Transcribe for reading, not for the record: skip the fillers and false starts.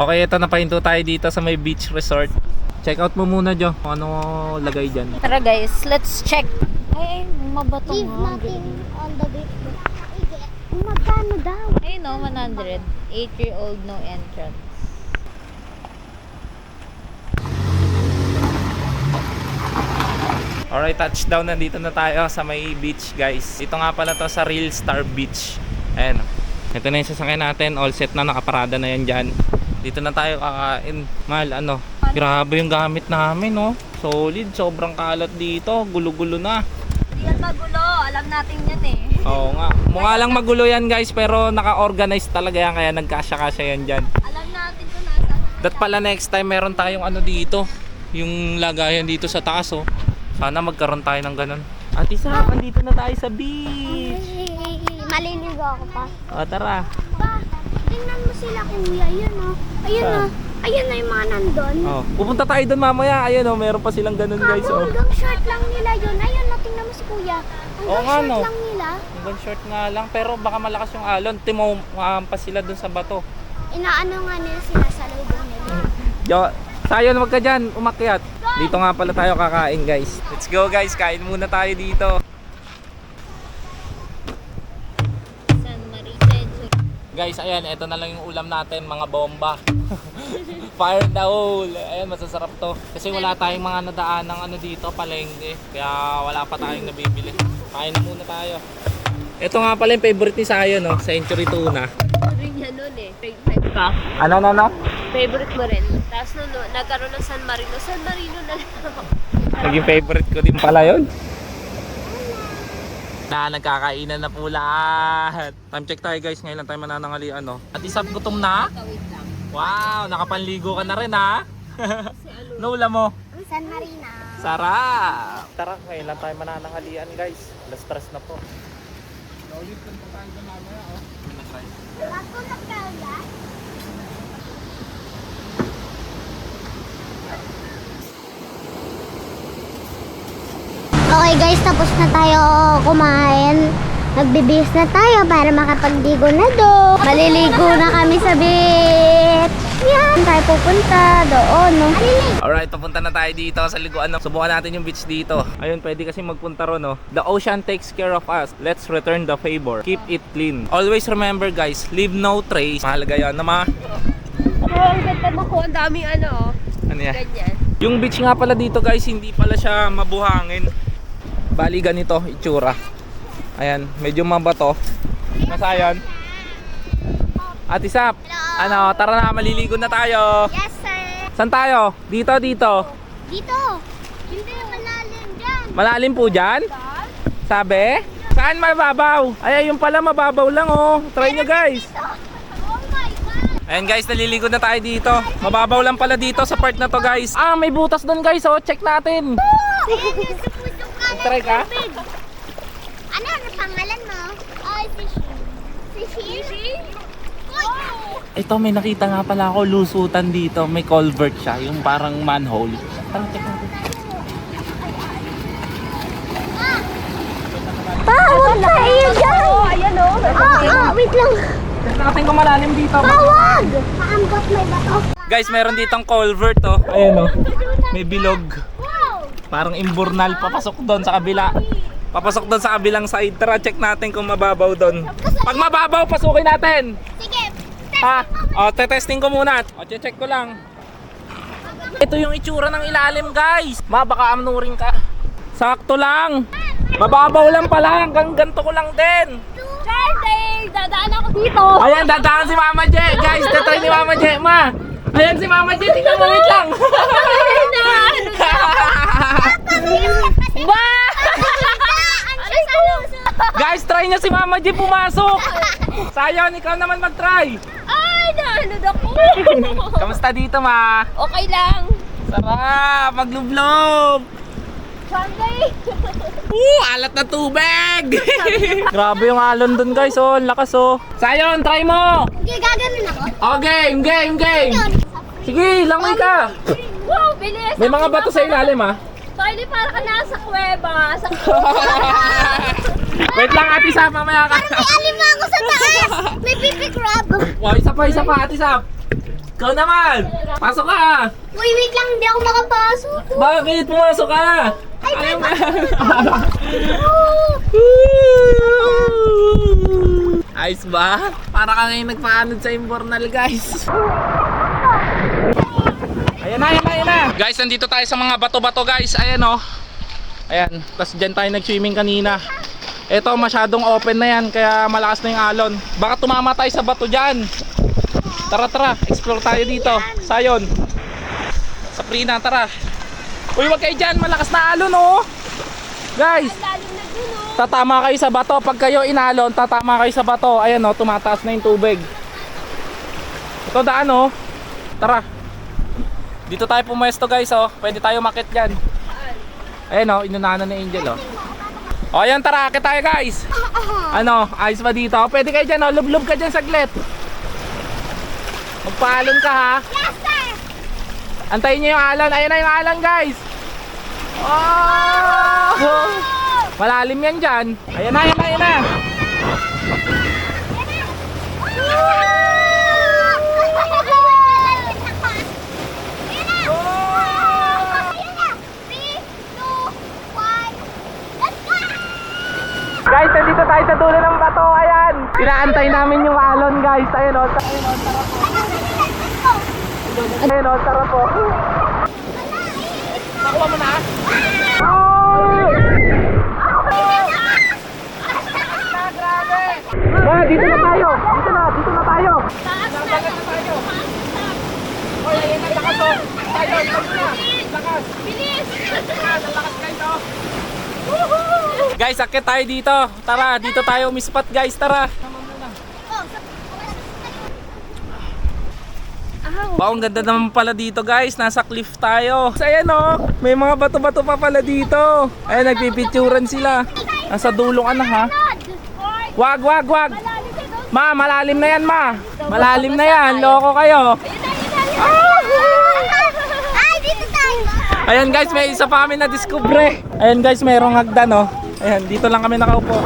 Okay, ito napahinto tayo dito sa may beach resort. Check out mo muna, Jo, kung ano lagay dyan. Tara guys, let's check. Ay, mabato Leave nga. nothing on the beach. Magkano daw? Ay no, 100. 8-year-old no entrance. Alright, touchdown. Nandito na tayo sa may beach, guys. Dito nga pala to sa Real Star Beach. Ayan. Ito na yung sasakyan natin. All set na, nakaparada na yan dyan. Dito na tayo kakain. Mahal, ano. Grabe yung gamit namin, no. Solid, sobrang kalat dito. Gulo-gulo na. Hindi yan magulo, alam natin yan eh. Oo nga. Mukha lang magulo yan, guys, pero naka-organize talaga yan. Kaya nagkasya-kasya yan dyan. Alam natin kung nasa. Dat pala next time meron tayong ano dito. Yung lagayan dito sa taas, oh. Sana magkaroon tayo ng ganun. Ate Sap, andito na tayo sa beach. Maliligo ako pa. O, tara. Pa, tingnan mo sila kuya. Ayun o. Ayun o. Ayun na yung mga nandun. Oh, pupunta tayo doon mamaya. Ayun, oh, meron pa silang ganun, guys. Oh. Hanggang short lang nila yun. Ayun o, tingnan mo si kuya. Oo nga, Hanggang no. short lang nila. Hanggang short nga lang, pero baka malakas yung alon. Timo, pa sila doon sa bato. Inaano nga nila sila sa lubong nila. Jo, Sayon, wag ka dyan, umakyat. Dito nga pala tayo kakain, guys. Let's go, guys. Kain muna tayo dito. San Marino. Guys, ayan, ito na lang yung ulam natin, mga bomba. Fire in the hole. Ayan, masasarap to. Kasi wala tayong mga nadaan ng ano dito, palengke. Kaya wala pa tayong nabibili. Kain na muna tayo. Ito nga pala yung favorite ni Sayon, no? Century Tuna. Rin yan nun eh. Favorite ka? Ano? Favorite mo rin. Tapos nung nagkaroon ng San Marino. San Marino na lang. Naging favorite ko din pala yun. Nagkakainan na po lahat. Time check tayo, guys. Ngayon lang tayo mananangalian, no? At Isap, gutom na? Wait lang. Wow, nakapanligo ka na rin, ha? Nula mo. San Marina. Sarap! Tara, ngayon lang tayo mananangalian, guys. Alas stress na po. Naulit lang po tayo doon mamaya, oh. Ako nagkala. Okay guys, tapos na tayo kumain. Nagbibihis na tayo para makapagdigo na doon. Maliligo na kami sa beach. Yan, tayo pupunta doon. No? Alright, papunta na tayo dito sa liguan. Subukan natin yung beach dito. Ayun, pwede kasi magpunta ron, no? The ocean takes care of us. Let's return the favor. Keep it clean. Always remember, guys, leave no trace. Mahalaga yan, nama. Ang ganda mo ko. Ang daming ano. Ano yan? Ganyan. Yung beach nga pala dito, guys, hindi pala siya mabuhangin. Bali ganito, itsura. Ayan, medyo mabato. Nasayon. Ate Sap, ano, tara na, maliligo na tayo. Yes sir. Saan tayo? Dito. Dito. Hindi malalim dyan. Malalim po dyan? Sabi? Saan mababaw? Ay, yung pala mababaw lang, oh. Try nyo, guys. Oh my God. Ayan, guys, naliligo na tayo dito. Mababaw lang pala dito sa part na to, guys. Ah, may butas doon, guys, oh. Check natin. Ayan yung supusok ka ng Try ka? tubig. Ano pangalan mo? Ay, Fishing? Oh. Ito, may nakita nga pala ako lusutan dito. May culvert siya, yung parang manhole. Tara, check natin. Pa, huwag ka iyo dyan. Ayan o. Wait lang. Check natin kung malalim dito. Tawag! Paambot may bato. Guys, meron ditong culvert, oh. Ayan, oh. May bilog. Wow! Parang imburnal. Papasok doon sa kabila. Papasok doon sa kabilang side. Tara, check natin kung mababaw doon. Pag mababaw, pasukin natin. Sige, Ha? O, testing ko muna. O, check ko lang. Ito yung itsura ng ilalim, guys. Baka amnuring ka. Sakto lang. Mababaw lang pala. Hanggang ganito ko lang din. Charlie! Dadaan ako dito. Ayan, dadaan si Mama Je. Guys, tatry ni Mama Je. Ma. Ayan si Mama Je. Tingnan mo, wait lang. Ba! Guys, try nyo si Mama G pumasok. Sayon, ikaw naman mag-try. Ay, naanod ako. Kamusta dito, ma? Okay lang. Sarap, maglublob. Charlie! Alat na tubig. Grabe yung alon dun, guys. Oh, lakas, oh. Sayon, try mo. Hindi, gaganon ako. Oh, game. Sige, langoy ka. Wow, bilis! May mga bato sa ilalim, ha. Charlie, para ka nasa kuweba. Sa Wait lang, Ate Sam, mamaya ka. May alima ako sa taas. May pipi crab. Wow, isa pa, Ate Sam. Ikaw naman! Pasok ka! Uy, wait lang, hindi ako makapasok. Bakit? Pumasok ka! Ayaw mo! Ayos ba? Para ka ngayon nagpaanod sa Imbornal, guys. Ayan na, ayan na, ayan na. Guys, nandito tayo sa mga bato-bato, guys. Ayan o. Ayan. Tapos dyan tayo nag-swimming kanina. Ito, masyadong open na yan. Kaya malakas na yung alon. Baka tumama tayo sa bato dyan. Tara, tara. Explore tayo dito. Sayon. Sa Prina, tara. Uy, wag kayo dyan. Malakas na alon, oh. Guys. Tatama kayo sa bato. Pag kayo inalon, tatama kayo sa bato. Ayan, oh. Tumataas na yung tubig. Ito daan, oh. Tara. Dito tayo pumuesto, guys, oh. Pwede tayo makit dyan. Ayan, oh. Inunahan na ni Angel, oh. O, ayan, tara. Akit tayo, guys. Ano? Ayos ba dito? Pwede kayo dyan, oh. Lub-lub ka dyan saglit. Magpaalon ka, ha? Yes, sir! Antayin nyo yung alon. Ayan na yung alon, guys. Oh! Malalim yan dyan. Ayan na, ayan na, ayan na. Guys, nandito tayo sa dulo ng bato. Ayan. Inaantay namin yung alon, guys. Ayan, o. Ayan, o. Tara po. Nakuha mo na? Ah, dito na tayo. Dito na tayo. Nagbagat na tayo. Oy, ayan na, lakas, o. Tayo, lakas na. Lakas. Bilis! Lakas, lakas, guys, o. Guys, akit tayo dito. Tara, dito tayo umispat, guys. Tara. Wow, ang ganda naman pala dito, guys. Nasa cliff tayo. So, ayan, oh. May mga bato-bato pa pala dito. Ayan, nagpipicturan sila. Nasa dulo ka na, ha? Wag, wag, wag. Ma, malalim na yan, ma. Malalim na yan. Loko kayo. Ay, dito tayo! Ayan, guys, may isa pa kami na-discover. Ayan, guys, mayroong hagdan, oh. Ayan, dito lang kami nakaupo.